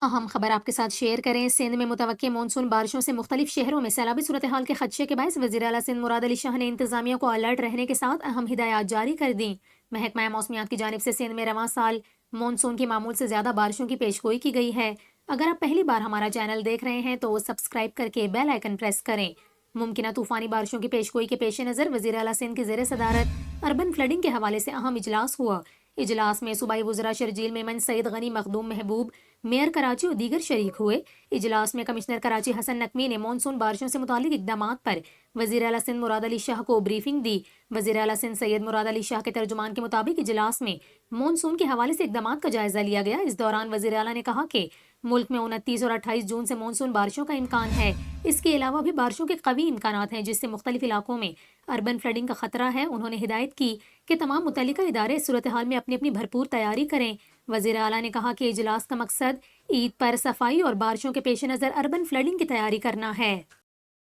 اہم خبر آپ کے ساتھ شیئر کریں۔ سندھ میں متوقع مونسون بارشوں سے مختلف شہروں میں سیلابی صورتحال کے خدشے کے باعث وزیر اعلیٰ سندھ مراد علی شاہ نے انتظامیہ کو الرٹ رہنے کے ساتھ اہم ہدایات جاری کر دیں۔ محکمہ موسمیات کی جانب سے سندھ میں رواں سال مونسون کی معمول سے زیادہ بارشوں کی پیشگوئی کی گئی ہے۔ اگر آپ پہلی بار ہمارا چینل دیکھ رہے ہیں تو سبسکرائب کر کے بیل آئیکن پریس کریں۔ ممکنہ طوفانی بارشوں کی پیشگوئی کے پیش نظر وزیر اعلیٰ سندھ کی زیر صدارت اربن فلڈنگ کے حوالے سے اہم اجلاس ہوا۔ اجلاس میں صوبائی وزراء شرجیل میمن، سعید غنی، مخدوم محبوب، میئر کراچی اور دیگر شریک ہوئے۔ اجلاس میں کمشنر کراچی حسن نقوی نے مونسون بارشوں سے متعلق اقدامات پر وزیر اعلیٰ سندھ مراد علی شاہ کو بریفنگ دی۔ وزیر اعلیٰ سندھ سید مراد علی شاہ کے ترجمان کے مطابق اجلاس میں مونسون کے حوالے سے اقدامات کا جائزہ لیا گیا۔ اس دوران وزیر اعلیٰ نے کہا کہ ملک میں 29 اور 28 جون سے مونسون بارشوں کا امکان ہے۔ اس کے علاوہ بھی بارشوں کے قوی امکانات ہیں جس سے مختلف علاقوں میں اربن فلڈنگ کا خطرہ ہے۔ انہوں نے ہدایت کی کہ تمام متعلقہ ادارے اس صورتحال میں اپنی اپنی بھرپور تیاری کریں۔ وزیر اعلیٰ نے کہا کہ اجلاس کا مقصد عید پر صفائی اور بارشوں کے پیش نظر اربن فلڈنگ کی تیاری کرنا ہے۔